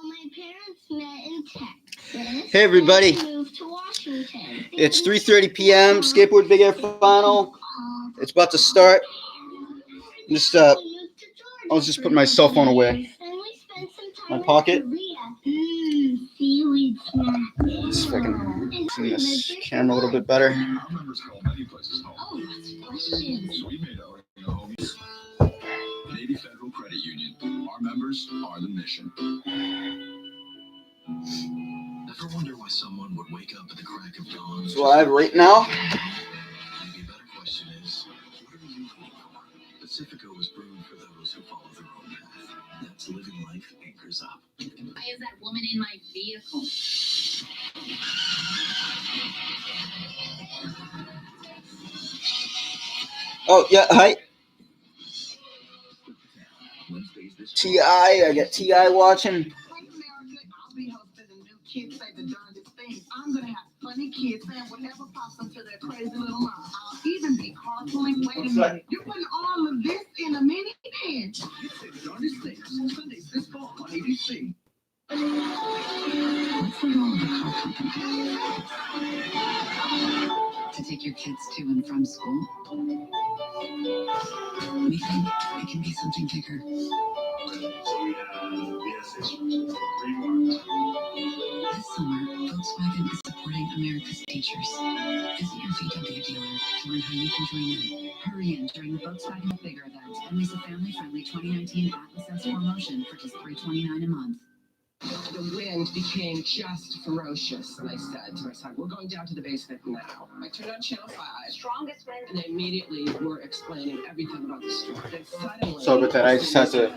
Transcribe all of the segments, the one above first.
my parents met in Texas. Hey everybody, Moved to Washington. it's 3:30 p.m. Skateboard Big Air Final. It's about to start. I'll just put my cell phone away. My pocket. Seaweed snack. Just if I can see this camera a little bit better. Our members call many places home. Oh, that's delicious. So we made our home. Navy Federal Credit Union. Our members are the mission. Ever wonder why someone would wake up at the crack of dawn? It's live right now. Maybe a better question is, what are you living for? Pacifico was brewed for those who follow their own path. That's living life anchors up. Why is that woman in my vehicle? Oh yeah, hi. T.I. I got T.I. watching. I'll be hosting a new Kids Say the Darndest Things. I'm going to have funny kids saying whatever pops into their crazy little mind. I'll even be carpooling. Wait a minute. You're putting all of this in a mini van. Kids Say the Darndest Things. Sundays this fall on ABC. What's the role of a car company? To take your kids to and from school? We think it can be something bigger. This summer, Volkswagen is supporting America's teachers. Visit your VW dealer to learn how you can join in. Hurry in during the Volkswagen Bigger event and lease a family-friendly 2019 Atlas S4 Motion for just $329 a month. The wind became just ferocious, and I said to my son, we're going down to the basement now. I turned on Channel 5. Strongest wind. And they immediately were explaining everything about the storm. Then suddenly... So with that, I just had to...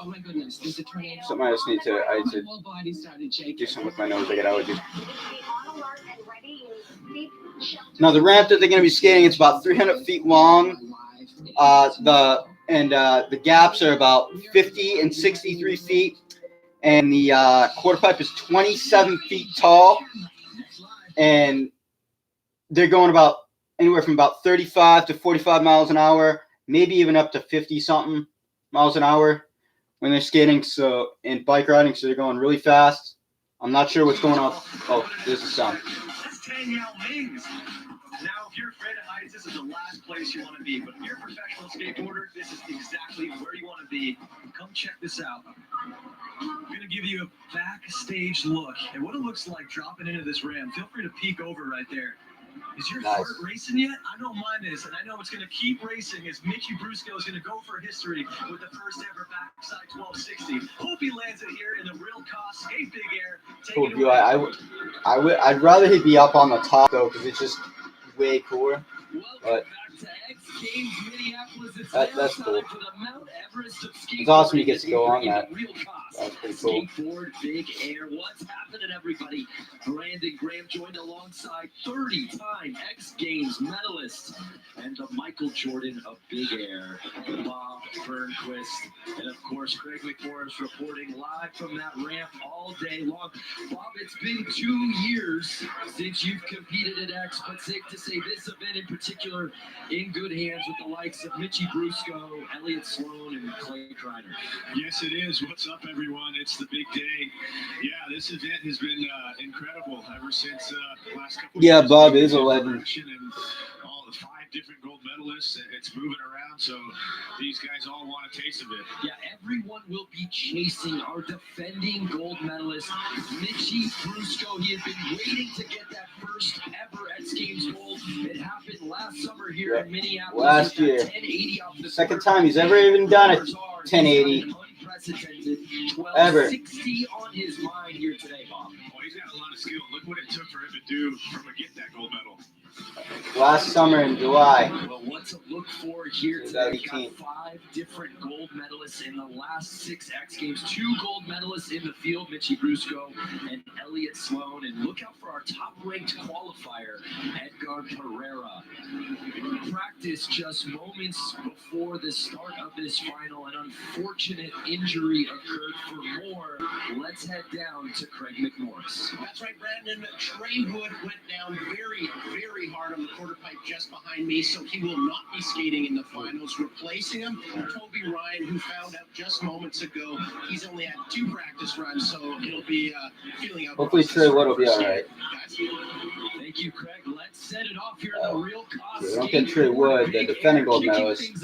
oh my goodness, there's a tornado. Something I just need to... I had to My whole body started shaking. do something with my nose. I get allergies. Now the ramp that they're going to be skating, it's about 300 feet long. The gaps are about 50 and 63 feet. And the quarter pipe is 27 feet tall, and they're going about anywhere from about 35 to 45 miles an hour, maybe even up to 50-something miles an hour when they're skating. So and bike riding, so they're going really fast. I'm not sure what's going on. Oh, there's the sound. Now, if you're afraid of heights, this is the last place you want to be. But if you're a professional skateboarder, this is exactly where you want to be. Come check this out. I'm going to give you a backstage look at what it looks like dropping into this ramp. Feel free to peek over right there. Is your heart racing yet? I know mine is, and I know it's going to keep racing as Mickey Brusco is going to go for history with the first ever backside 1260. Hope he lands it here in the real cost skate big air. Cool view. I'd rather he be up on the top though, because it's just way cooler. But that's cool. It's awesome he gets to go on that. That's pretty cool. Skateboard Big Air. What's happening, everybody? Brandon Graham joined alongside 30-time X Games medalist and the Michael Jordan of Big Air, Bob Burnquist. And of course, Craig McMorris reporting live from that ramp all day long. Bob, it's been 2 years since you've competed at X, but safe to say this event in particular in good hands with the likes of Mickey Brusco, Elliott Sloan, and Clay Kreiner. Yes, it is. What's up, everyone? It's the big day. Yeah, this event has been incredible ever since last couple of years. Bob is a legend. And all the 5 different gold medalists. It's moving around, so these guys all want a taste of it. Yeah, everyone will be chasing our defending gold medalist, Mickey Brusco. He had been waiting to get that first ever X Games gold. It happened last summer here in Minneapolis. Last year. 1080 off the Second time he's ever even done it. 1080. Unprecedented. Ever. 1260 on his mind here today, Bob. Well, he's got a lot of skill. Look what it took for him to do from get that gold medal. Last summer in July. Well, what to look for here today? We got 5 different gold medalists in the last 6 X Games. 2 gold medalists in the field, Mickey Brusco and Elliott Sloan. And look out for our top-ranked qualifier, Edgar Pereira. Practice just moments before the start of this final. An unfortunate injury occurred for more let's head down to Craig McMorris. That's right, Brandon. Trey Wood went down very, very hard on the quarter pipe just behind me, so he will not be skating in the finals. Replacing him, Toby Ryan, who found out just moments ago he's only had 2 practice runs, so he'll be feeling out. Hopefully Trey Wood will be all right. Thank you, Craig. Let's set it off here in the real cost. We don't get Trey Wood, the defending gold medalist.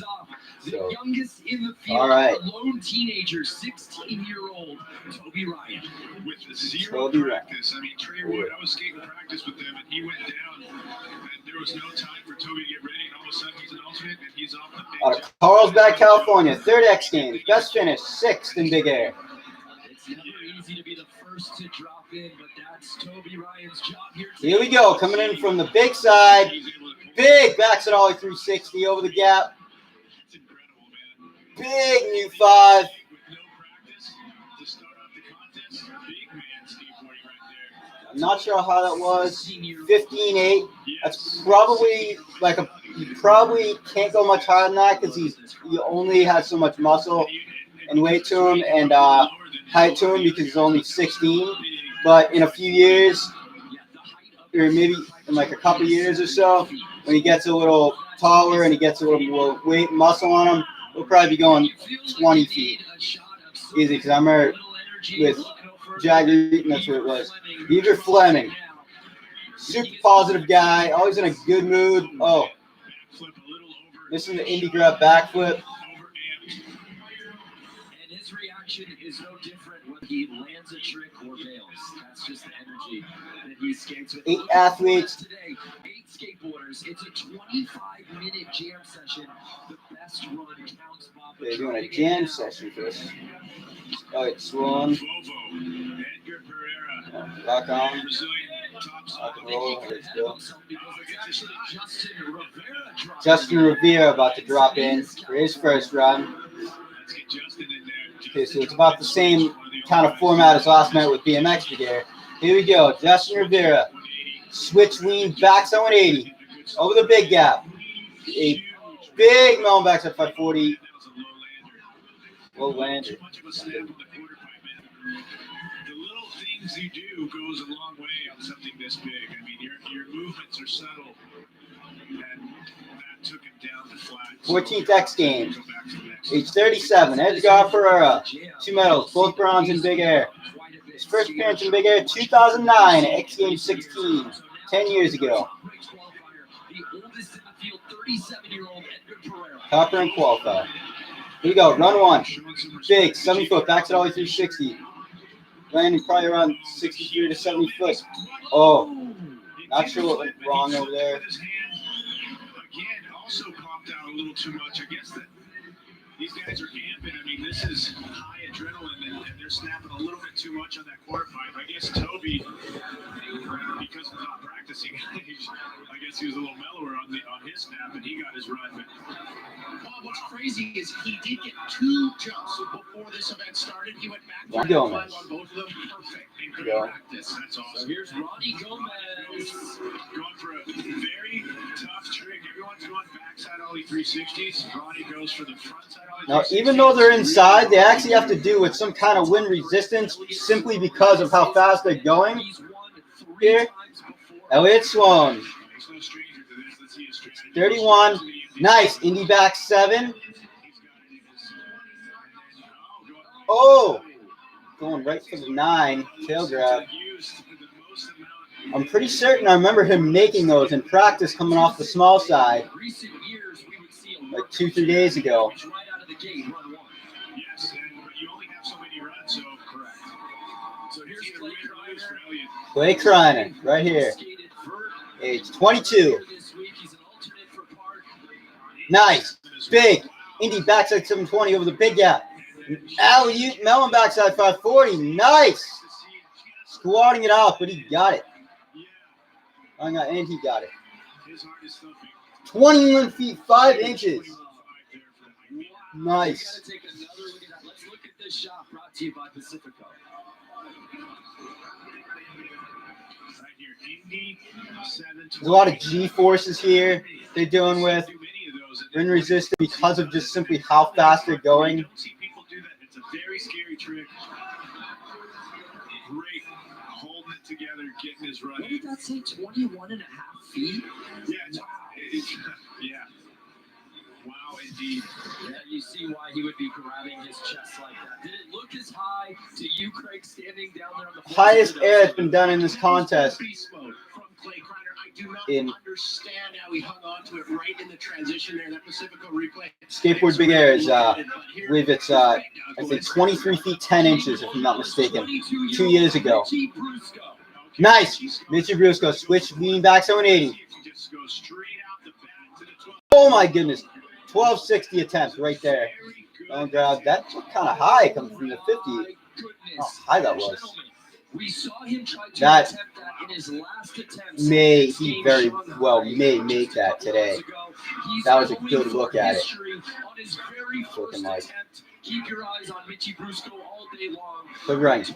The So, youngest in the field, all right. a lone teenager, 16-year-old Toby Ryan. With 0 practice, I mean, Trey Wood, I was skating practice with him, and he went down, and there was no time for Toby to get ready, and all of a sudden he's an alternate, and he's off the big out of Carlsbad, California, 3rd X Games, best finish, 6th in big air. It's never easy to be the first to drop in, but that's Toby Ryan's job here. Here we go, coming in from the big side. Big backs it all the way through 60 over the gap. It's incredible, man. Big new 5. With no practice to start off the contest, big man skateboarding right there. I'm not sure how that was. 15.8. That's probably like a. You probably can't go much higher than that because he only has so much muscle and weight to him and height to him because he's only 16. But in a few years, or maybe in like a couple years or so, when he gets a little taller and he gets a little more weight and muscle on him, we'll probably be going 20 feet easy. Because I remember with Jagger Eaton, that's what it was. Beaver Fleming, super positive guy, always in a good mood. Oh, missing the indie grab backflip. And his reaction is no different when he lands a trick or bails. That's just the energy that he skates with. 8 athletes. Today, 8 skateboarders. It's a 25-minute jam session. The best run counts, Bob. They're doing a jam session for this. Oh, it's one. Bovo, Edgar Pereira, Rock on. Brazilian top Rock side. and roll. Let's go. Justin Rivera about to drop in for his first run. Let's get Justin in there. Okay, so it's about the same kind of format as last night with BMX Brigade. Here we go. Justin Rivera. Switch lean, backs on 180. Over the big gap. A big melon backs at 540. Low lander. Too much of a snap on the quarter pipe, man. The little things you do goes a long way on something this big. I mean, your movements are subtle, and that took him down the flat. 14th X Games. Age 37. Edgar Pereira. 2 medals, both bronze in big air. His first appearance in big air, 2009, X Games 16, 10 years ago. Topper and qualifier. Here we go, run 1. Big, 70 foot, backs it all the way through 60. Landing probably around 63 to 70 foot. Oh, not sure what went wrong over there. Again, also popped out a little too much. I guess that these guys are amping. I mean, this is high adrenaline, and they're snapping a little bit too much on that quarter pipe. I guess Toby, because of not practicing, I guess he was a little mellower on his snap, and he got his run. But Bob, what's crazy is he did get 2 jumps before this event started. He went back to Gomez. on both of them. Perfect. In good Yeah. practice. that's awesome. So here's Ronnie Gomez. Going for a very tough trick. Everyone's going backside ollie 360s. Ronnie goes for the front side ollie 360s. Now, even though they're inside, they actually have to do with some kind of wind resistance simply because of how fast they're going. He's won 3 Here, times before. Elliott Sloan, He's no stranger to this. Let's see his strategy. 31. Nice, indie back 7. Oh, going right for the 9, tail grab. I'm pretty certain I remember him making those in practice coming off the small side Recent years, we would see a like 2-3 days ago. right out of the gate, run 1. Yes, but you only have so many runs, so Correct. So here's either Clay win or lose for Kreiner. Elliott. Clay Kreiner, right here, Skated vert age 22. this week. He's an alternate for Park. Nice, big, indie backside 720 over the big gap. Alley-oop, melon backside 540, nice. Squatting it out, but he got it. And he got it. His heart is thumping. 21 feet 5 inches. 25 there for him. Nice. We gotta take another look at that. Let's look at this shot brought to you by Pacifico. Right here, Indy, 720. There's a lot of G-forces here they're dealing with. Do many of those. Wind resistant because of just simply how fast they're going. You don't see people do that. It's a very scary trick. great holding it together, getting his run What in. did that say? 21.5 feet? Yeah, yeah. Wow, indeed. Yeah, you see why he would be grabbing his chest like that. Did it look as high to you, Craig, standing down there on the Highest air that's been done in this contest. Beast mode from Clay Kreiner. I do not In understand how he hung on to it right in the transition there. That Pacifico replay. Skateboard Big Air is, I believe it's, I think 23 feet 10 inches, if I'm not mistaken, 2 years ago. Nice. Mitchie Brusco, switch, lean back 780. Just go straight out the bat to the 12. Oh my goodness. 1260 attempt right there. Oh god, that looked kind of high coming from the 50. Oh, how high that was. We saw him try to That attempt that in his last attempt. he very well may make that today. That was a good look at it. Looking like. Keep your eyes on Mitchie Brusco all day long. But right,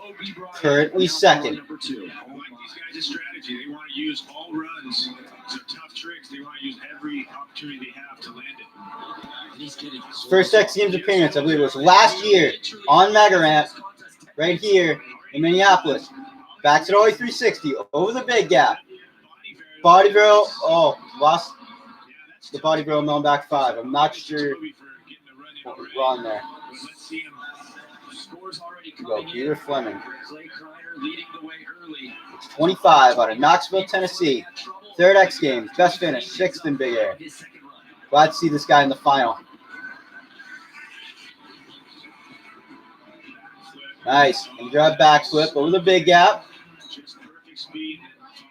currently second. I like these guys' strategy. They want to use all runs. So tough tricks. They want to use every opportunity they have to land it. And he's getting First X Games appearance, I believe it was last year on Mega Ramp, right here in Minneapolis. Backs it all the way 360 over the big gap. Body barrel, lost the body barrel melon back 5. I'm not sure what was wrong there. Let's see him. scores already Go, coming Peter in. Fleming. Clay Kreiner leading the way early. It's 25 out of Knoxville, Tennessee. Third X Games, best finish, 6th in Big Air. Glad to see this guy in the final. Nice. And grab backflip over the big gap.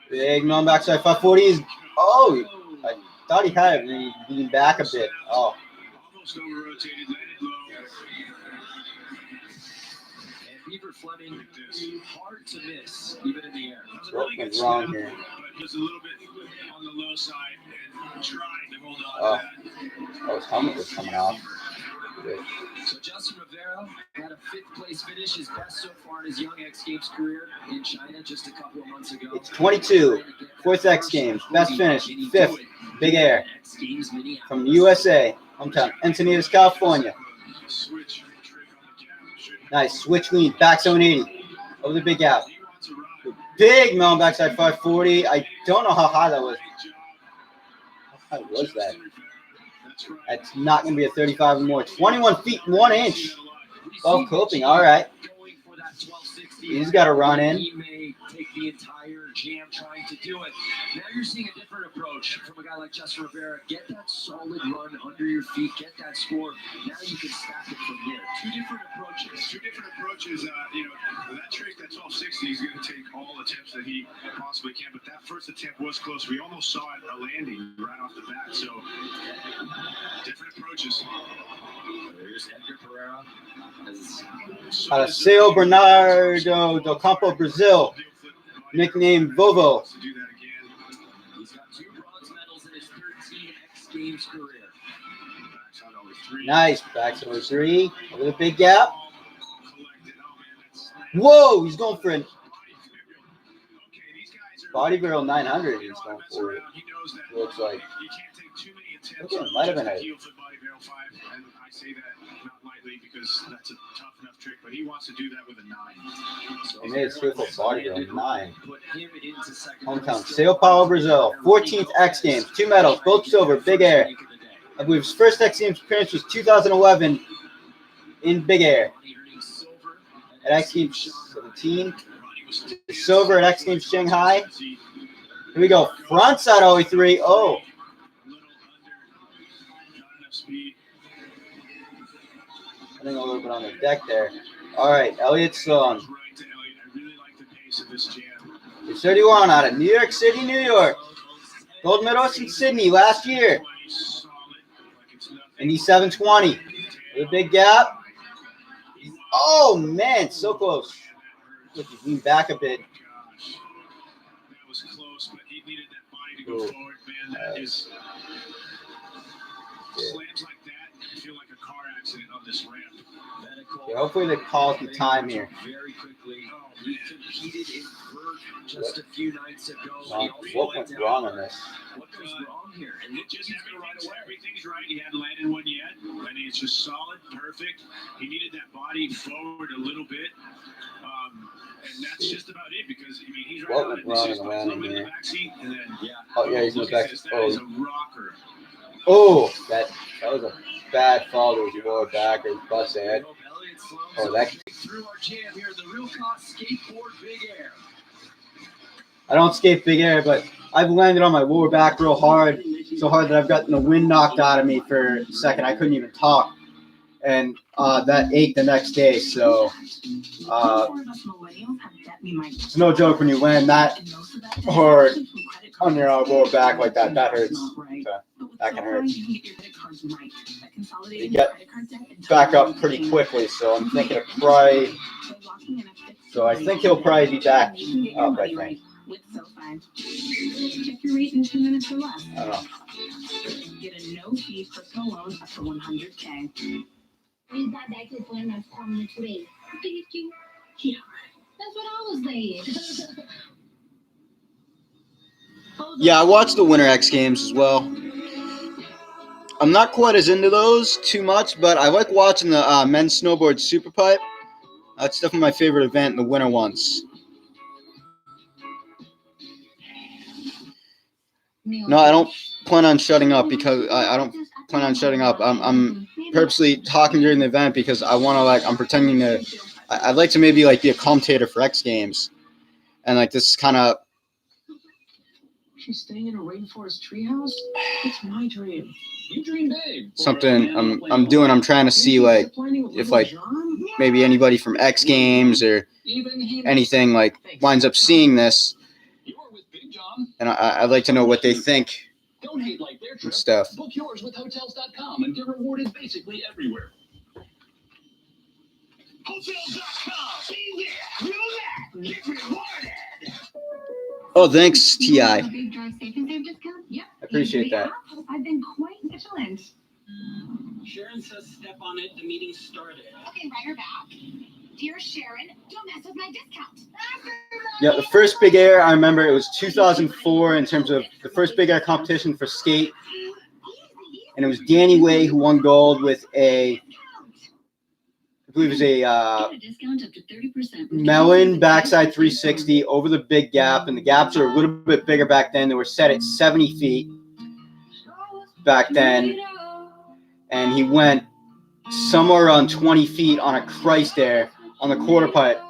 Big non backside 540 is. Oh, I thought he had it lean back a bit. Oh. Almost over rotated, landed low. And Beaver Fleming, hard to miss, even in the air. What went wrong here? But just a little bit on the low side and trying to hold on Oh. to that. Oh, his helmet was coming off. Good. So Justin Rivera had a 5th place finish, his best so far in his young X Games career in China just a couple of months ago. It's 22, 4th X Games, best finish, 5th, Big Air, from USA, hometown, Encinitas, California. Nice, switch lean, back 780, over the big gap. Big melon backside 540. I don't know how high that was. How high was that? That's not going to be a 35 or more. 21 feet, 1 inch. Above coping, all right. He's got to run in. He may take the entire jam trying to do it. Now you're seeing a different approach from a guy like Justin Rivera. Get that solid run under your feet. Get that score. Now you can stack it from here. Two different approaches. That trick, that 1260, he's going to take all attempts that he possibly can. But that first attempt was close. We almost saw it a landing right off the bat. So different approaches. There's Edgar Pereira. Out of Sao Bernardo do Campo, Brazil. Nicknamed Vovo. He's got 2 bronze medals in his 13 X Games career. Nice. Back over 3. Over the big gap. Whoa, he's going for a body barrel 900. He's going for it. Looks like. Okay, might have been a. I say that not lightly because that's a tough enough trick, but he wants to do that with a 9. So He made a skillful body barrel 9. Put him into second Hometown, place. Sao Paulo, Brazil. 14th X Games, 2 medals, both silver, Big Air. I believe his first X Games appearance was 2011 in Big Air. At X Games 17, silver at X Games Shanghai. Here we go, front side all the way 3. Oh, I think a little bit on the deck there. All right, Elliott Sloan. He's 31 out of New York City, New York. Gold medalist in Sydney last year. And he's 720. With a big gap. Oh, man, so close. Look, he's leaned back a bit. That was close, but he needed that body to go forward, man. That is slams like that. You feel like a car accident on this ramp. Okay, hopefully they call the time here. Very quickly. He competed in vert just a few nights ago. What went wrong on this? What goes wrong here? And It just everything's right. He hadn't landed one yet. I mean, it's just solid, perfect. He needed that body forward a little bit. and that's just about it because I mean he's right What on went it. wrong It's in just the like a little landing bit in here? the backseat, and then Oh, yeah, he's in the look at back. this. That is a rocker. Oh, that was a bad fall to his lower back or bust head. Oh, that. Through our jam here, the real cost skateboard big air. I don't skate big air, but I've landed on my lower back real hard, so hard that I've gotten the wind knocked out of me for a second. I couldn't even talk, and that ached the next day. So it's no joke when you land that hard on your lower back like that. That hurts. That can hurt. You get back up pretty quickly, so I'm thinking of probably. So I think he'll probably be back up. I think. Check your rate in 2 minutes or less. I don't know. Get a no-fee crypto loan up to 100K. We got that clip when I'm from today. Thank you. Yeah, that's what I was saying. Yeah, I watched the Winter X Games as well. I'm not quite as into those too much, but I like watching the men's snowboard superpipe. That's definitely my favorite event in the winter ones. No, I don't plan on shutting up because I don't plan on shutting up. I'm purposely talking during the event because I want to I'm pretending to. I'd like to maybe be a commentator for X Games, and this is kind of. She's staying in a rainforest treehouse? It's my dream. You dream big. Something I'm doing. I'm trying to see if maybe anybody from X Games or anything winds up seeing this, and I'd like to know what they think Don't hate like their trip. and stuff. Book yours with Hotels.com and get rewarded basically everywhere. Hotels.com. Be there. Do that. Get rewarded. Oh, thanks, Ti. I Big drive safe and save discount? Yep. appreciate that. I've been quite vigilant. Sharon says step on it. The meeting started. Okay, write her back. Dear Sharon, don't mess with my discount. Yeah, the first big air, I remember it was 2004 in terms of the first big air competition for skate. And it was Danny Way who won gold with I believe it was a Discount up to 30%. melon backside 360 over the big gap. And the gaps are a little bit bigger back then. They were set at 70 feet back then. And he went somewhere around 20 feet on a Christ air on the quarter pipe.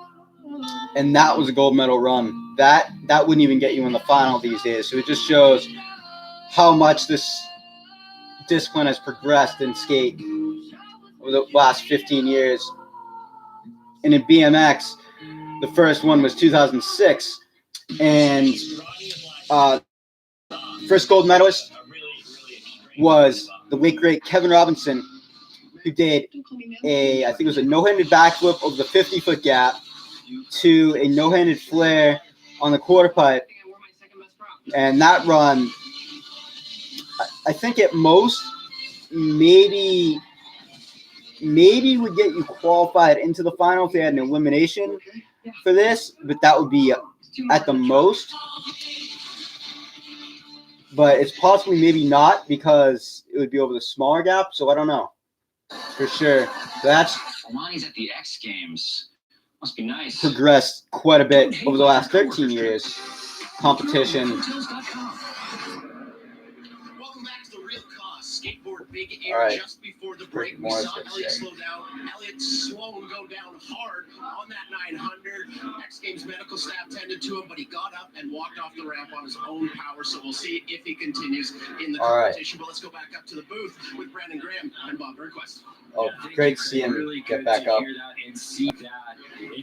And that was a gold medal run. That wouldn't even get you in the final these days. So it just shows how much this discipline has progressed in skate over the last 15 years. And in BMX, the first one was 2006. And first gold medalist was the late great Kevin Robinson, who did I think it was a no-handed backflip over the 50-foot gap to a no-handed flare on the quarter pipe. And that run, I think at most, maybe would get you qualified into the final if they had an elimination for this, but that would be at the most. But it's possibly maybe not because it would be over the smaller gap, so I don't know for sure. That's Omani's at the X Games. Must be nice. progressed quite a bit over the last 13 years. Competition. Hotels.com. Welcome back to the real cost. Skateboard big air. All right. Just before the break, we Morris saw gets Elliot sick. slow down. Elliot slow and go down hard on that 900. X Games medical staff tended to him, but he got up and walked off the ramp on his own power. So we'll see if he continues in the All right. competition. But let's go back up to the booth with Brandon Graham and Bob Request. Oh, great to see him get back up.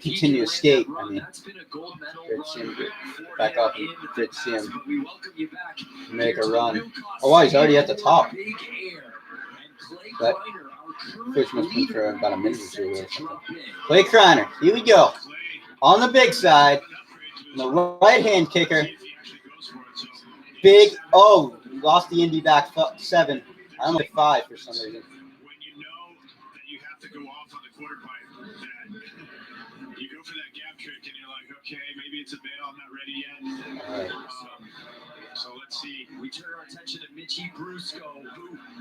Continue to skate. I mean, great to see him get back up. And great to see him make a run. Oh, wow, he's already at the top. That fish must be for about a minute or two. Clay Kreiner, here we go. On the big side, the right-hand kicker. Big, lost the Indy back 7. I only 5 for some reason. When you know that you have to go off on the quarter pipe, that you go for that gap trick and you're like, okay, maybe it's a bail. I'm not ready yet. All right. So let's see. We turn our attention to Mitchie Brusco,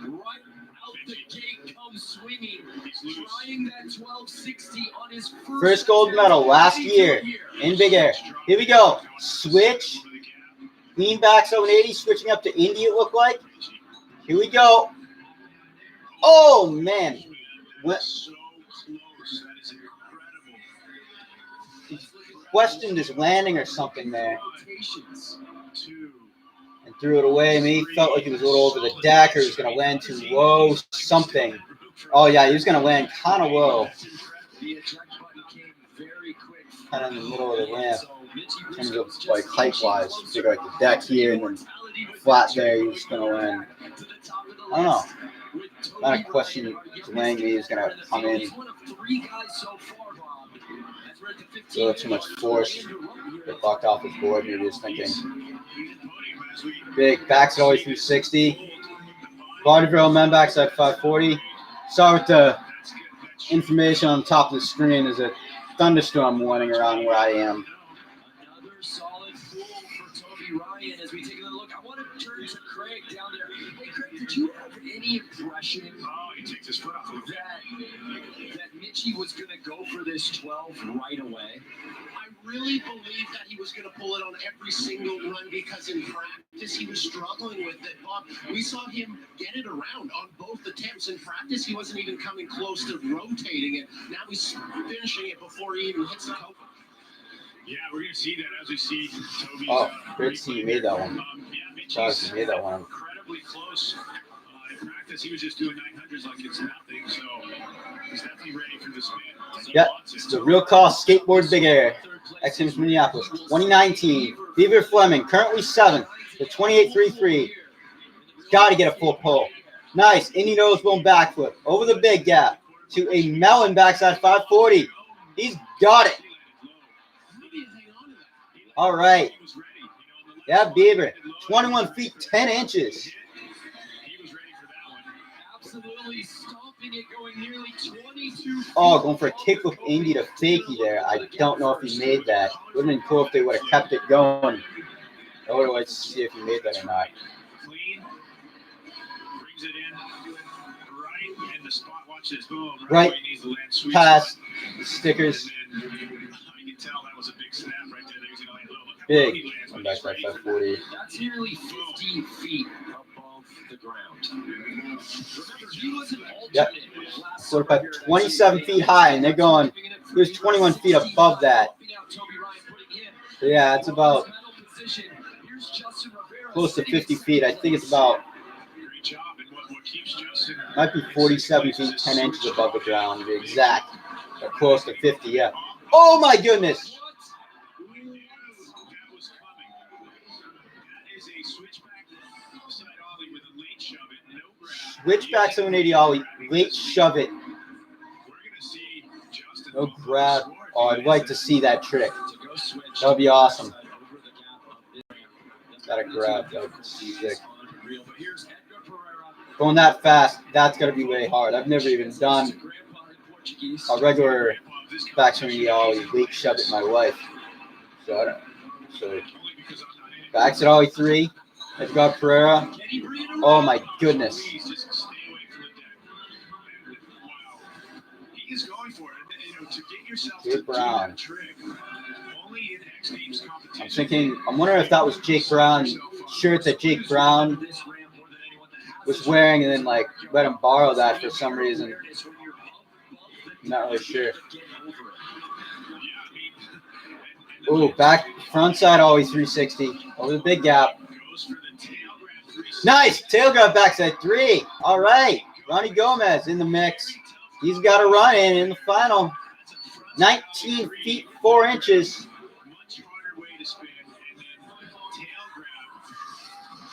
who right out the gate comes swinging, trying that 1260 on his First gold medal last year in Big Air. Here we go. Switch. Lean back 780, switching up to Indy, it looked like. Here we go. Oh, man. What? So close. That is incredible. Questioned his landing or something there. Two. And threw it away. Maybe he felt like he was a little over the deck or he was going to land too low, something. Oh, yeah, he was going to land kind of low. Kind of in the middle of the ramp. In terms of, like, height-wise. You figure, like, the deck here and then flat there, he was going to land. I don't know. Not a question Lang is going to come in. A little too much force. Get blocked off his board. Maybe he's thinking. Big backs always through 60. Vaudeville men backside 540. Sorry with the information on the top of the screen. There's a thunderstorm warning around where I am. Another solid pull for Toby Ryan as we take another look. I want to turn to Craig down there. Hey, Craig, did you have any impression He takes his foot off a little bit. that Mitchie was going to go for this 12 right away? I really believed that he was going to pull it on every single run because in practice he was struggling with it. Bob, we saw him get it around on both attempts. In practice, he wasn't even coming close to rotating it. Now he's finishing it before he even hits the coat. Yeah, we're going to see that as we see Toby's. Oh, great to see you made that one. Yeah, Mitchie's made that one. Incredibly close. In practice, he was just doing 900s like it's nothing. So he's definitely ready for this man. Yep, it's the real cost skateboard Big Air. X-Games Minneapolis 2019. Beaver Fleming currently 7th. The 28.33. Got to get a full pull. Nice. Indy nose bone backflip over the big gap to a melon backside 540. He's got it. All right. Yeah, Beaver. 21 feet 10 inches. Absolutely stomping it, going nearly 22 feet. Oh, going for a kickflip Indy to fakie there. I don't know if he made that. Would have been cool if they would have kept it going. I would have liked to see if he made that or not. Clean. Brings it in. Right in the spot. Watch this. Boom. Right. where he needs to land. Sweet Pass. spot. Stickers. And then you can tell that was a big snap right there. He's going to land low. Look how low Big. he lands I'm when back he's by ready. 540. That's nearly 15 feet above the ground. Remember, he was an alternate Yep. last So about year. 27 feet high, and they're going, he was 21 feet above that. So yeah, it's about close to 50 feet. I think it's about, Great job. And what keeps Justin might be 47 feet, 10 inches above the ground, to be exact. Or close to 50, yeah. Oh my goodness! That was coming. That is a switchback side ollie with a late shove it. No grab. Switchback 780 ollie, late shove it, We're going to see Justin. no grab. Oh, I'd like to see that trick. That would be awesome. Gotta grab, that would be sick. Going that fast, that's gotta be way hard. I've never even done a regular back 780 ollie, late shove it in my life. So I don't. So backs at ollie 3. Let's go Pereira. Oh my goodness. Please just stay away from the deck. Wow. He is going for it. You know, to get yourself Jake to do Brown. that trick, only in X Games competition. I'm thinking, I'm wondering if that was Jake Brown shirt that Jake Brown was wearing and then like let him borrow that for some reason. I'm not really sure. Ooh, back front side always 360 over the big gap. Nice tail grab backside 3. All right, Ronnie Gomez in the mix. He's got a run in the final. 19 feet 4 inches. Much harder way to spin and then tail grab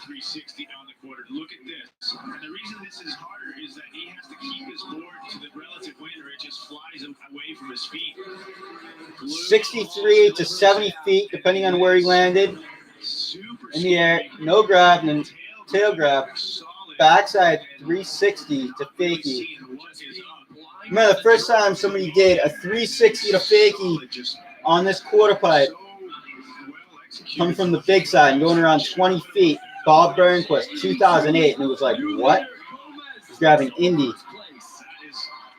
360 on the quarter. Look at this. And the reason this is harder is that he has to keep his board to the relative wind or it just flies away from his feet. 63 to 70 feet, depending on where he landed. In the air, no grab, and then tail grab. Backside 360 to fakie. Remember the first time somebody did a 360 to fakie on this quarter pipe, coming from the big side and going around 20 feet. Bob Burnquist, 2008, and it was like, what? He's grabbing Indy.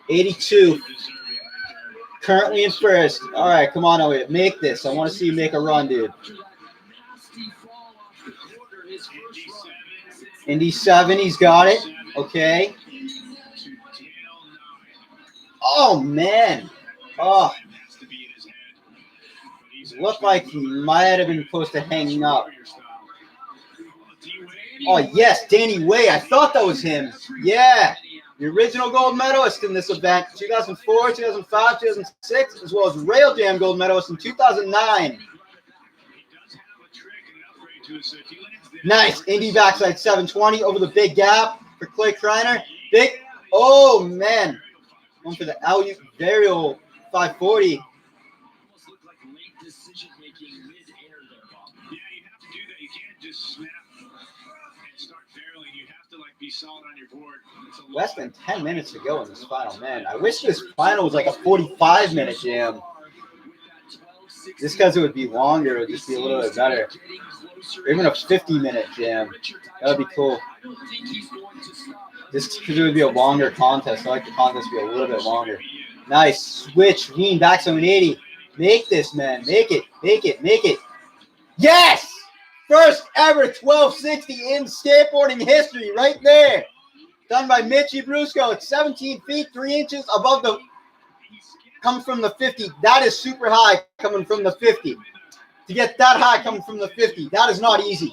82. Currently in first. All right, come on, Elliot. Make this. I want to see you make a run, dude. Indy 7, he's got it. Okay. Oh, man. Oh. Looked like he might have been close to hanging up. Oh, yes, Danny Way. I thought that was him. Yeah. The original gold medalist in this event, 2004, 2005, 2006, as well as Rail Jam gold medalist in 2009. Nice. Indy backside 720 over the big gap for Clay Kreiner. Big. Oh, man. Going for the alley-oop varial 540. Less than 10 minutes to go in this final, man. I wish this final was like a 45-minute jam. Just because it would be longer, it would just be a little bit better. Or even a 50-minute jam. That would be cool. Just because it would be a longer contest. I like the contest to be a little bit longer. Nice. Switch. Lean back 780. Make this, man. Make it. Make it. Make it. Yes! First ever 1260 in skateboarding history right there. Done by Mitchie Brusco. It's 17 feet, 3 inches above the, comes from the 50. That is super high coming from the 50. To get that high coming from the 50, that is not easy.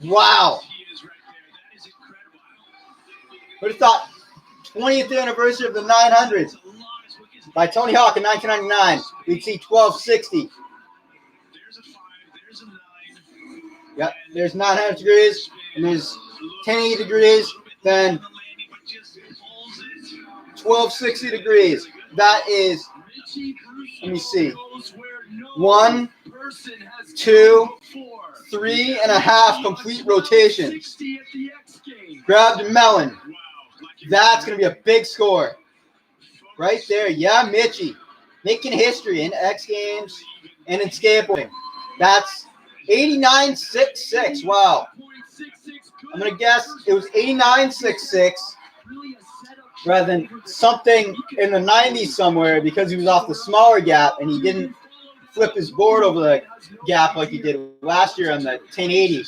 Wow. Who'd have thought 20th anniversary of the 900s by Tony Hawk in 1999. We'd see 1260. Yep, there's 900 degrees, and there's 1080 degrees, then 1260 degrees. That is, let me see, 1, 2, 3.5 complete rotations. Grabbed melon. That's going to be a big score. Right there. Yeah, Mitchie. Making history in X Games and in skateboarding. That's 89.66. Wow. I'm going to guess it was 89.66 rather than something in the 90s somewhere because he was off the smaller gap and he didn't flip his board over the gap like he did last year on the 1080.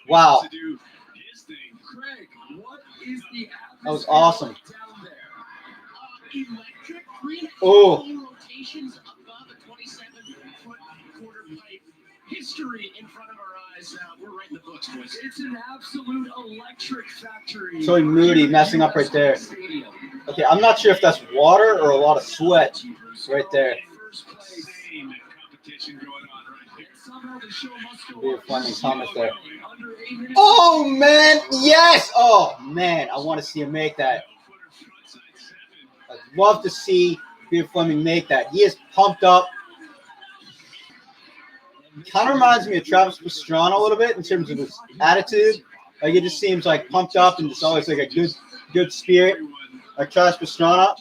Wow. That was awesome. Oh. History in front of our eyes. We're right in the books, boys. It's an absolute electric factory. Troy Moody messing up right there. Okay, I'm not sure if that's water or a lot of sweat right there. Weird Fleming Thomas there. Oh, man. Yes. Oh, man. I want to see him make that. I'd love to see Beard Fleming make that. He is pumped up. Kind of reminds me of Travis Pastrana a little bit in terms of his attitude. Like it just seems like pumped up and just always like a good spirit, like Travis Pastrana.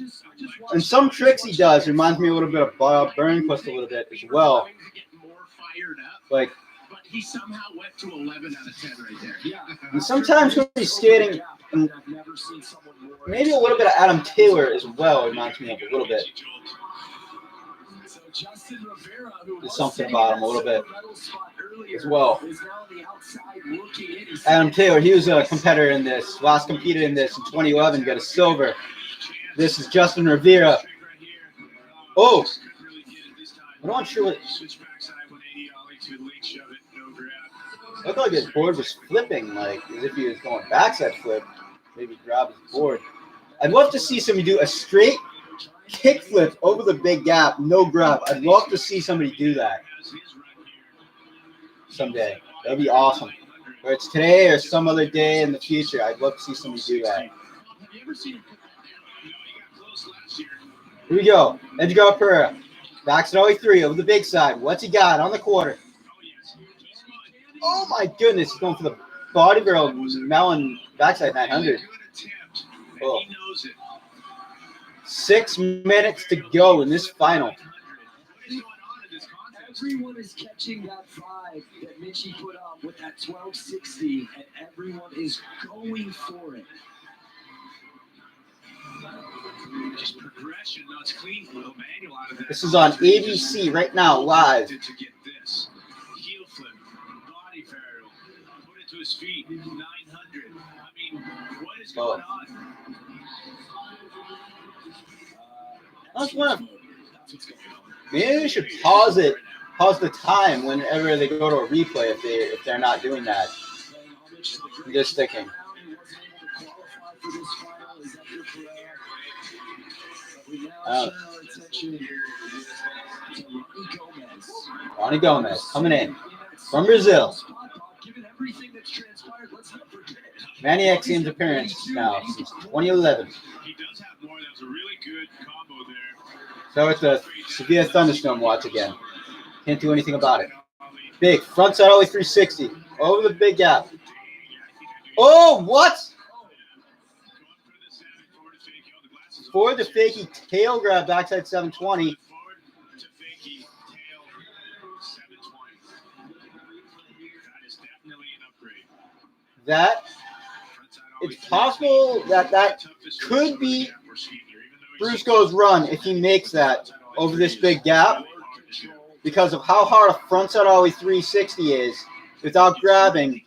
And some tricks he does reminds me a little bit of Bob Burnquist a little bit as well. Like he somehow went to 11 out of 10 right there. Yeah. And sometimes when he's skating, and maybe a little bit of Adam Taylor as well reminds me of a little bit. There's something about him a little bit as well. Adam Taylor, he was a competitor in this. Last competed in this in 2011, got a silver. This is Justin Rivera. Oh, I'm not sure what. Looked like his board was flipping, like as if he was going backside flip. Maybe grab his board. I'd love to see somebody do a straight kickflip over the big gap, no grab. I'd love to see somebody do that someday. That'd be awesome. Whether it's today or some other day in the future, I'd love to see somebody do that. Here we go. Edgar Pereira. Backs it 03 over the big side. What's he got on the quarter? Oh my goodness. He's going for the body barrel melon backside 900. Oh. 6 minutes to go in this final. Everyone is catching that 5 that Mitchie put up with that 1260, and everyone is going for it. Just progression, no, it's clean little manual out of that. This is on ABC right now, live. To get this heel flip, body varial, put it to his feet, 900. I mean, what is going on? That's one. Maybe they should pause it, pause the time whenever they go to a replay if they're not doing that. I'm just thinking. Ronnie Gomez coming in from Brazil. Maniac Team's appearance now since 2011. He does have more. That was a really good combo there. So it's a severe thunderstorm watch again. Can't do anything about it. Big front side ollie 360 over the big gap. Oh, what? For the fakie tail grab backside 720. That it's possible that could be Brusco's run if he makes that over this big gap because of how hard a frontside ollie 360 is without grabbing.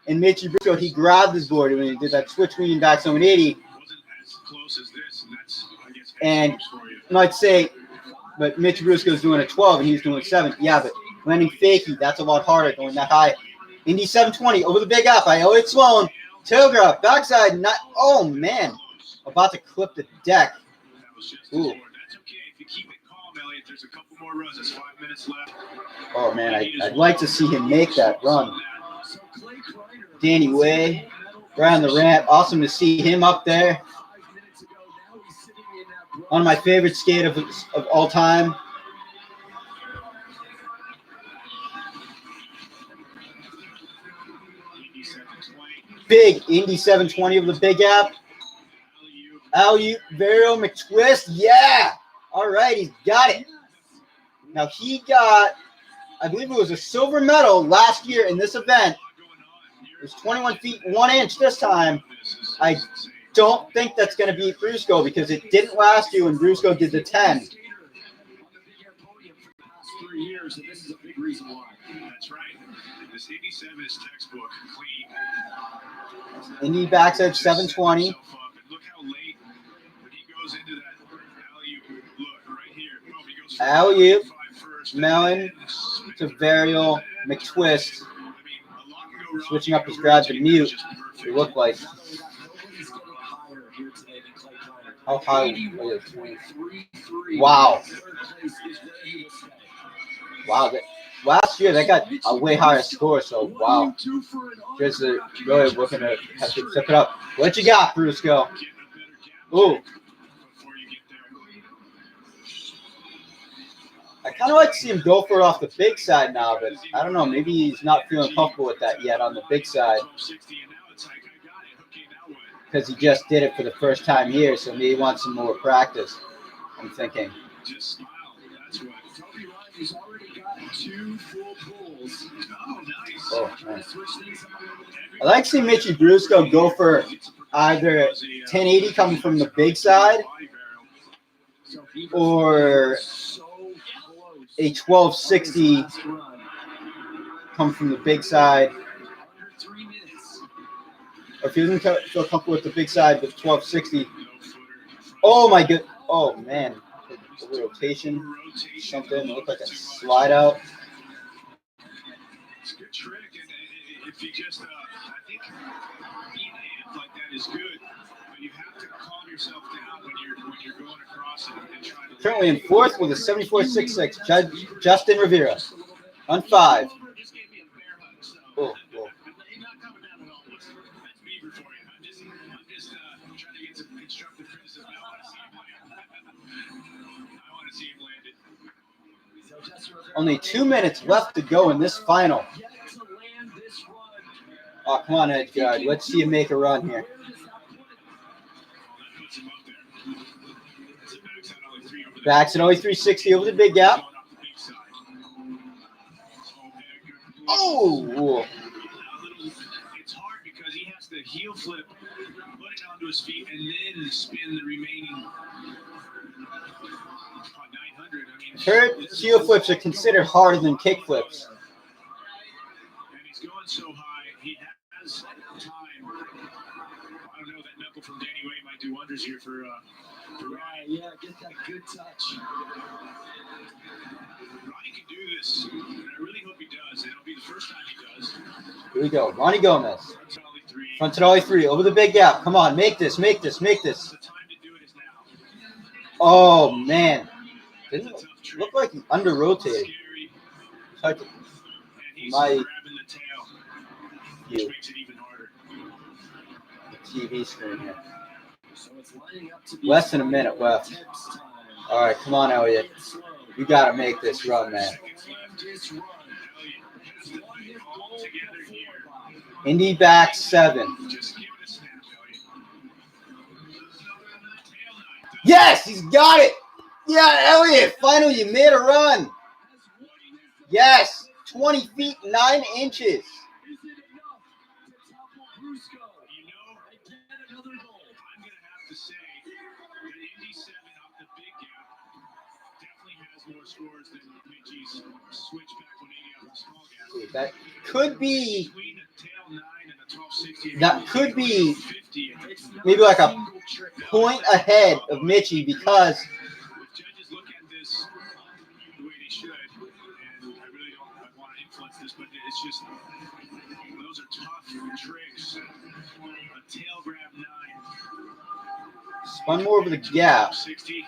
And Mitchie Brusco, he grabbed his board when he did that switch leaning back 780. And you might say, but Mitchie Brusco's doing a 12 and he's doing 7. Yeah, but landing fakie, that's a lot harder going that high. Indy 720 over the big up. I owe it Sloan. Tail grab, backside, not. Oh, man. About to clip the deck. Ooh. That's okay if you keep it calm, Elliot. There's a couple more runs. There's 5 minutes left. Oh, man. I'd like to see him make that run. Danny Way around the ramp. Awesome to see him up there. One of my favorite skaters of all time. Big Indy 720 of the big gap. Alley-oop, varial McTwist. Yeah. All right, he's got it. Now he got, I believe it was a silver medal last year in this event. It was 21 feet 1 inch this time. I don't think that's going to beat Brusco because it didn't last year when Brusco did the 10. 3 years, and this is a big reason why. That's right. This 87 is textbook clean. Indy backside 720. Look how late when he goes into that alley-oop. Look right here. Boom, he goes Alley-oop, Mellon to varial McTwist. Switching up his grab to mute. It looked like. How high was it? Wow. Wow. Last year, they got a way higher score, so wow. Just really looking to have to step it up. What you got, Brusco? Ooh. I kind of like to see him go for it off the big side now, but I don't know. Maybe he's not feeling comfortable with that yet on the big side. Because he just did it for the first time here, so maybe he wants some more practice, I'm thinking. Just smile. That's what. Toby Riley's already got 2 full pulls. Oh, nice. Oh, nice. I like seeing Mitchie Brusco go for either 1080 coming from the big side or a 1260 come from the big side. Or if he doesn't feel comfortable with the big side, but 1260. Oh my good. Oh man. A rotation. Something. It looked like a slide out. It's a good trick. And if you just, I think being amped like that is good. But you have to calm yourself down when you're going across and trying to. Currently in fourth with a 74.66. Justin Rivera. On 5. Oh, oh. Only 2 minutes left to go in this final. Oh, come on, Edge guard. Let's see him make a run here. Backs at only 360 over the big gap. Oh! It's hard because he has to heel flip, put it onto his feet, and then spin the remaining 900. I mean, Heard heel flips are considered harder than kick flips. And he's going so high, he has time. I don't know, that knuckle from Danny Way might do wonders here for Ryan. Yeah, get that good touch. Ronnie can do this, and I really hope he does. And it'll be the first time he does. Here we go. Ronnie Gomez. Front ollie three. Front ollie 3 over the big gap. Come on, make this, make this, make this. The time to do it is now. Oh, man. Didn't It's a tough trick. look like he under-rotated. Scary. Hard to And he's My- grabbing the tail, which view. makes it even harder. The TV screen here. So it's lining up to be Less than a minute left. Attempts time. All right, come on, Elliot. You got to make this run, man. Seconds left. This run. Has to put it all together here. Indy back 7. Just give it a snap, Elliot. Tail knife. Yes, he's got it. Yeah, Elliot, finally you made a run. Yes, 20 feet, 9 inches. Is it enough to topple Brusco You know, and get another goal? I'm going to have to say that Indy 7 off the big gap definitely has more scores than Mitchie's switchback 180 off the small gap. That could be, Between a tail 9 and a 1260. that could be 50. It's not maybe like a single trick. point ahead of Mitchie because If judges look at this the way they should, and I really don't want to influence this, but it's just those are tough tricks. A tail grab 9. spun more over the gap, 60.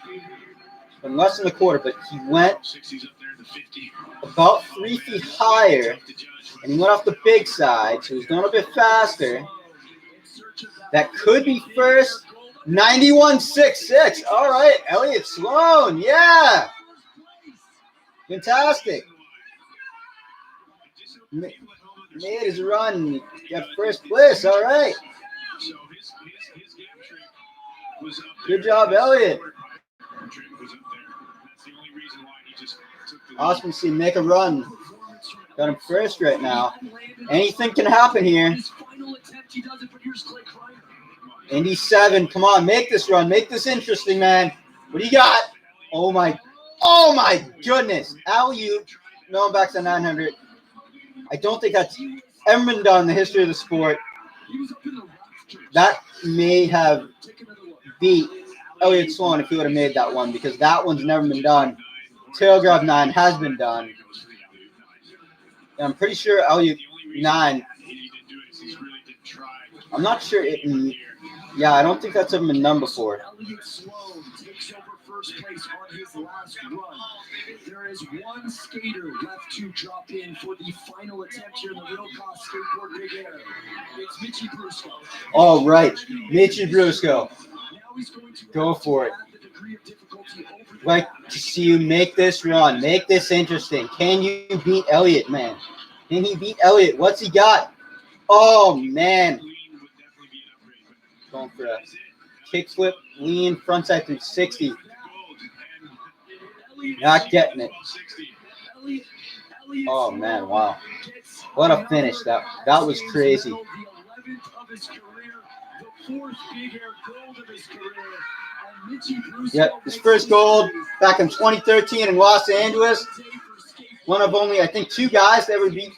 spun less than the quarter, but he went 60's up there in the 50. about 3 feet higher, Tough to judge, right? and he went off the big side, so he's going a bit faster. That could be first. 91.66. All right, Elliot Sloan. Yeah. Fantastic. Made his run. Got first place. All right. So his gap trick was up Good there. job, Elliot. Trick was up there. That's the only reason why he just took the lead. Awesome to see him make a run. Got him first right now. Anything can happen here. His final attempt, he does it, but here's Clay Kreiner. Indy 7. Come on, make this run. Make this interesting, man. What do you got? Oh my goodness. Alley-oop. No, I'm back to 900. I don't think that's ever been done in the history of the sport. He was up in the rafters. That may have Take another look. beat Elliot Sloan if he would have made that one because that one's never been done. Tail grab 9 has been done. And I'm pretty sure Elliot 9. I'm not sure it. Yeah, I don't think that's ever been done before. Elliot Sloan takes over first place on his last run. There is one skater left to drop in for the final attempt here in the Real Cost Skateboard Big Air. It's Mitchie Brusco. All right, Mitchie Brusco. Now he's going to Go for it. add the degree of difficulty over the Like to see you make this run. Make this interesting. Can you beat Elliot, man? Can he beat Elliot? What's he got? Oh, man. Going for a kickflip, lean, frontside 360. Not getting it. Oh, man, wow. What a finish. That was crazy. The 11th of his career, the 4th Big Air gold of his career. And Mitchie Brusco Yep, his makes first gold back in 2013 in Los Angeles. One of only, I think, 2 guys to ever beat.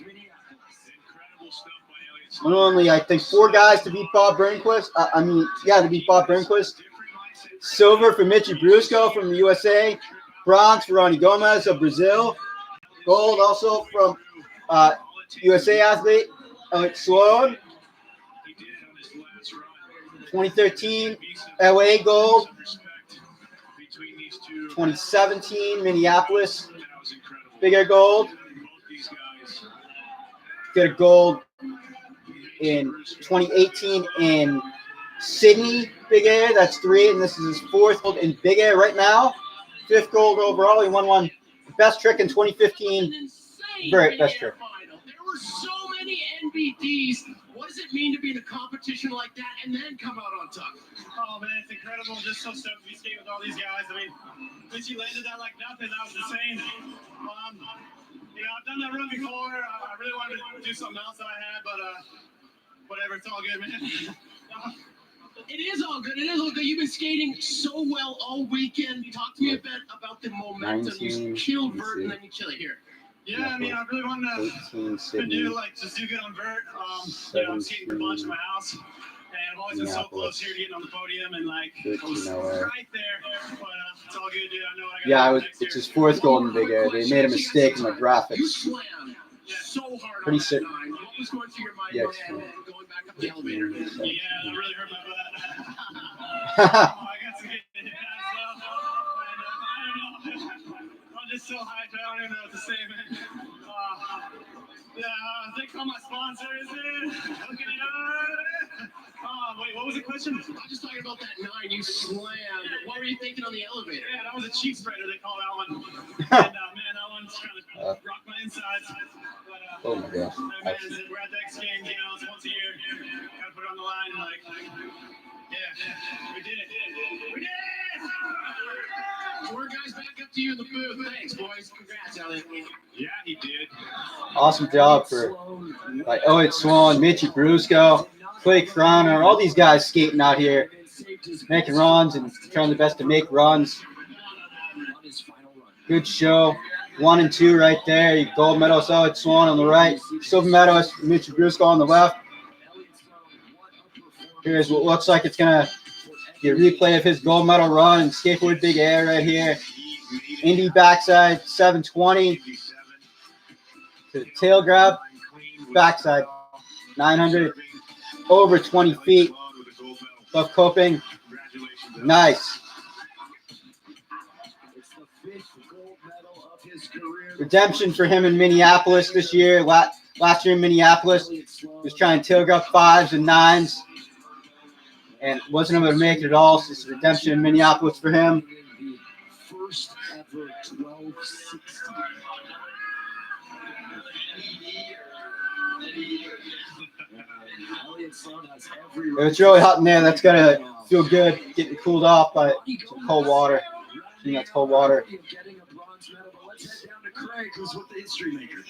One of only, I think, 4 guys to beat Bob Burnquist. To beat Bob Burnquist. Silver for Mitchie Brusco from the USA. Bronze for Ronnie Gomez of Brazil. Gold also from USA athlete Elliot Sloan. 2013 LA gold. 2017 Minneapolis Big Air gold. Get a gold in 2018 in Sydney Big Air. That's 3, and this is his 4th gold in Big Air right now. 5th gold overall. He won one best trick in 2015. Great best trick. There were so many NBDs What does it mean to be in a competition like that and then come out on top? Oh man, it's incredible. Just so stoked to be skating with all these guys. I mean, when she landed that like nothing, that was insane. You know, I've done that run before. I really wanted to do something else that I had, but whatever, it's all good, man. It is all good. It is all good. You've been skating so well all weekend. Talk to me a bit about the momentum. You killed Vert and then you kill it here. Yeah, I mean, I really wanted to do just do good on Vert. You know, I'm skating a bunch in my house, and I've always been so close here to getting on the podium, and like I was right there. But it's all good, dude. I know I got. Yeah, it's his fourth goal in Big Air. They made a mistake in the graphics. You slammed so hard Pretty on sick. that 9. What was going through your mind going back up the elevator? Yeah, that really hurt my butt. I got some hit pads though, and I don't know. I'm just so hyped. I don't even know what to say, man. Yeah, they call my sponsors, dude. Looking it up. Wait, what was the question? I'm just talking about that 9 you slammed. What were you thinking on the elevator? Yeah, that was a cheek spreader, they call that one. And man, that one's trying to rock my insides. But, Oh my gosh. man, we're at the X Games, you know, it's once a year. Gotta put it on the line, like, yeah, we did it. We did it! 4 guys back up to you in the booth. Thanks, boys. Congrats, Elliot. Yeah, he did. Awesome job for like Elliot Swan, Mitchie Brusco, Clay Croner, all these guys skating out here, making runs and trying their best to make runs. Good show. 1 and 2 right there. Gold medalist Elliot Swan on the right. Silver medalist Mitchie Brusco on the left. Here's what looks like it's going to be a replay of his gold medal run in Skateboard Big Air right here. Indy backside 720 to the tail grab. Backside 900 over 20 feet. Above coping. Nice. Redemption for him in Minneapolis this year. Last year in Minneapolis, he was trying to tail grab 5s and 9s. And wasn't able to make it at all. So it's redemption in Minneapolis for him. First ever 1260. It's really hot in there. That's gonna feel good. Getting cooled off by some cold water. I think that's cold water. Let's head down to Craig, who's with the history maker.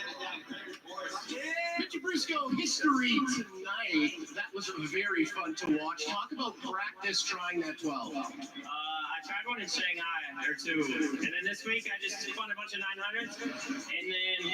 Mitchie Brusco, history tonight. That was very fun to watch. Talk about practice trying that 12. I tried one in Shanghai or 2, and then this week I just spun a bunch of 900s, and then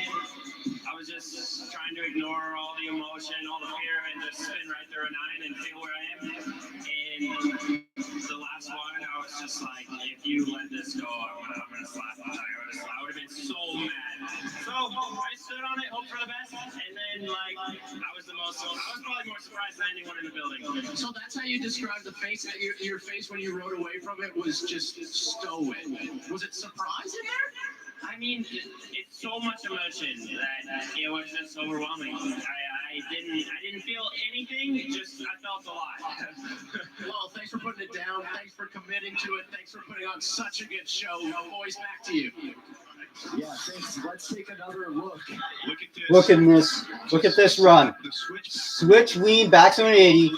I was just trying to ignore all the emotion, all the fear, and just spin right through a 9 and feel where I am. And the last one, I was just like, if you let this go, I'm gonna slap on it. I would have been so mad. So I stood on it, hoped for the best, and then I was probably more surprised than anyone in the building. So that's how you describe the face. Your face when you rode away from it was just stoic. Was it surprise in there? I mean, it's so much emotion that it was just overwhelming. I didn't feel anything. I felt a lot. Well, thanks for putting it down. Thanks for committing to it. Thanks for putting on such a good show. Boys, back to you. Yeah, thanks. Let's take another look. Look at this run. Switch lean back to an 80,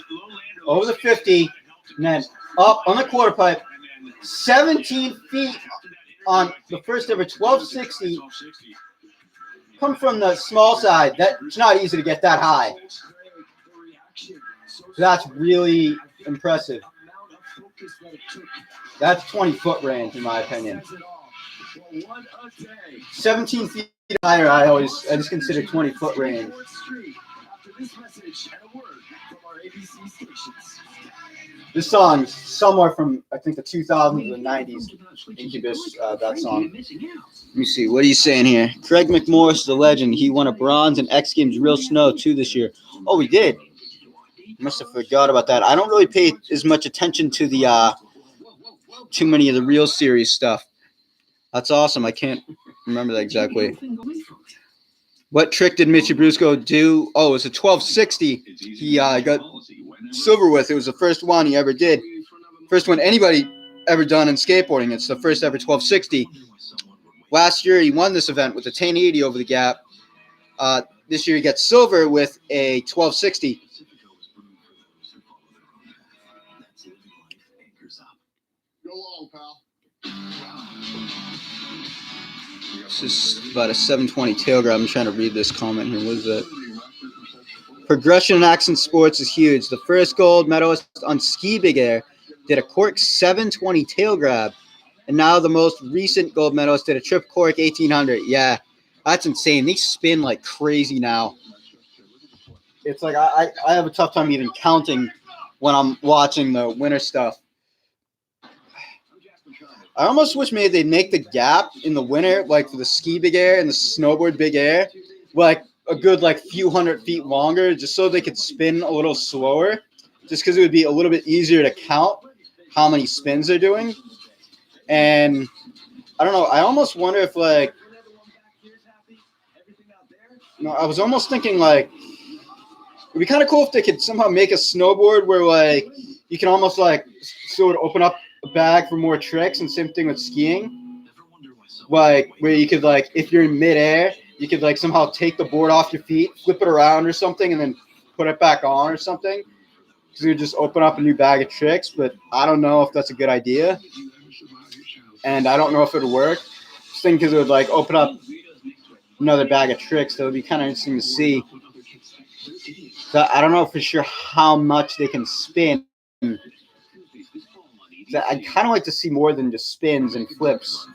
over the 50, and then up on the quarter pipe. 17 feet on the first ever 1260. Come from the small side. It's not easy to get that high. That's really impressive. That's 20-foot range, in my opinion. 17 feet higher, I just consider 20-foot range. This song's somewhere from, I think, the 2000s or the 90s. Incubus, that song. Let me see. What are you saying here? Craig McMorris, the legend. He won a bronze in X Games Real Snow 2 this year. Oh, he did. Must have forgot about that. I don't really pay as much attention to the too many of the Real Series stuff. That's awesome. I can't remember that exactly. What trick did Mitchie Brusco do? Oh, it was a 1260. He got silver with. It was the first one he ever did. First one anybody ever done in skateboarding. It's the first ever 1260. Last year he won this event with a 1080 over the gap. This year he got silver with a 1260. This is about a 720 tail grab. I'm trying to read this comment here. What is it? Progression in action sports is huge. The first gold medalist on ski big air did a cork 720 tail grab. And now the most recent gold medalist did a trip cork 1800. Yeah, that's insane. They spin like crazy now. It's like I have a tough time even counting when I'm watching the winter stuff. I almost wish maybe they'd make the gap in the winter, like for the ski big air and the snowboard big air, like a good like few hundred feet longer, just so they could spin a little slower, just because it would be a little bit easier to count how many spins they're doing. And I don't know. I almost wonder if like, I was almost thinking like it'd be kind of cool if they could somehow make a snowboard where like you can almost like sort of open up a bag for more tricks, and same thing with skiing. Like where you could like if you're in midair, you could like somehow take the board off your feet, flip it around or something, and then put it back on or something. Because you would just open up a new bag of tricks. But I don't know if that's a good idea, and I don't know if it would work. Just think because it would like open up another bag of tricks. That would be kind of interesting to see. So I don't know for sure how much they can spin. I'd kind of like to see more than just spins and flips.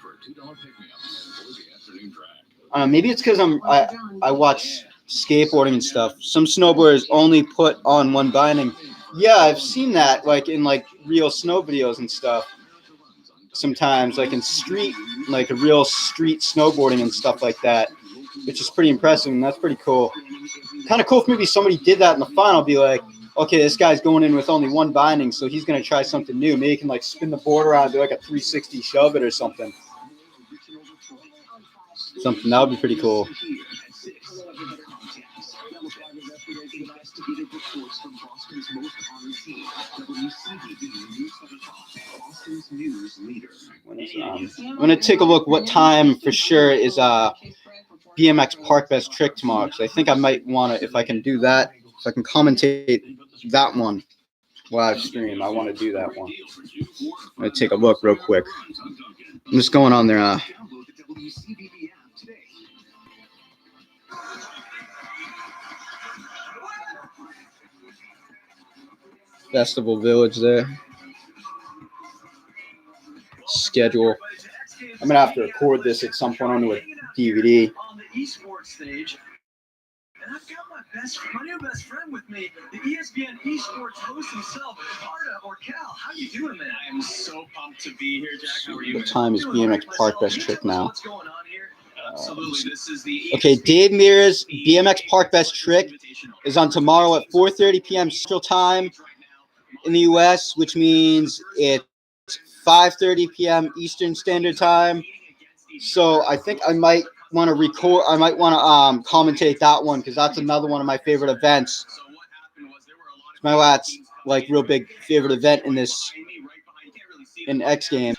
Maybe it's because I watch skateboarding and stuff. Some snowboarders only put on one binding. Yeah, I've seen that like in like real snow videos and stuff. Sometimes like in street, like a real street snowboarding and stuff like that, which is pretty impressive, and that's pretty cool. Kind of cool if maybe somebody did that in the final, be like, okay, this guy's going in with only one binding, so he's going to try something new. Maybe he can like spin the board around, do like a 360 shove it or something. Something that would be pretty cool. I'm going to take a look what time for sure is BMX Park Best Trick tomorrow, because I think I might want to, if I can do that, if I can commentate that one live stream, I want to do that one. I'm going to take a look real quick. I'm just going on there. Festival Village there. Schedule. I'm going to have to record this at some point onto a DVD. On the esports stage. And I've got my new best friend with me, the ESPN esports host himself, Arda or Cal. How you doing, man? I am so pumped to be here, Jack. How are you? What time is BMX Park Best Trick now? What's going on here? Absolutely. This is the okay, Dave Mears' BMX Park Best Trick is on tomorrow at 4:30 p.m. Central Time in the U.S., which means it's 5:30 p.m. Eastern Standard Time. So I think I might want to record. I might want to commentate that one, because that's another one of my favorite events. It's my last like real big favorite event in X Games.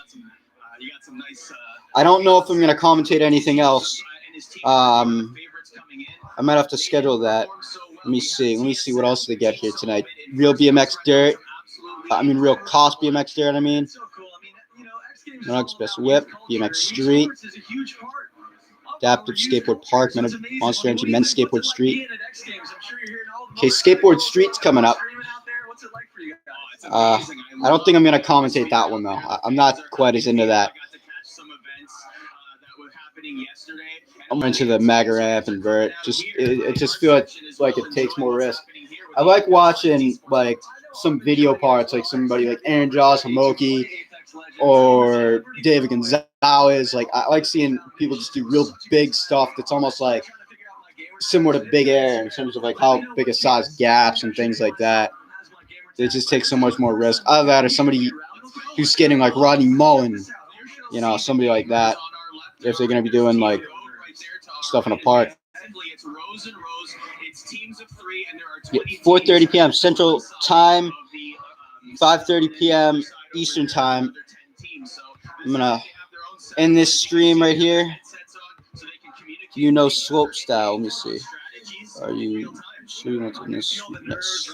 I don't know if I'm gonna commentate anything else. I might have to schedule that. Let me see what else they get here tonight. Real BMX dirt. Real cost BMX dirt. Monarch's Best Whip, BMX Street, Adaptive Skateboard Park, Monster Energy Men's Skateboard Street. Okay, Skateboard Street's coming up. I don't think I'm going to commentate that one, though. I'm not quite as into that. I'm into the Maga Ramp and Vert. It just feels like it takes more risk. I like watching like some video parts, like somebody like Aaron Jaws, Homoki, or David Gonzalez. Like I like seeing people just do real big stuff that's almost like similar to big air in terms of like how big a size gaps and things like that. They just take so much more risk. Either that or somebody who's skating like Rodney Mullen, somebody like that. If they're going to be doing like stuff in a park. Yeah, 4:30 p.m. Central Time, 5:30 p.m. Eastern Time. I'm going to end this stream right here. Slope style. Let me see. Are you shooting what's in this? Yes.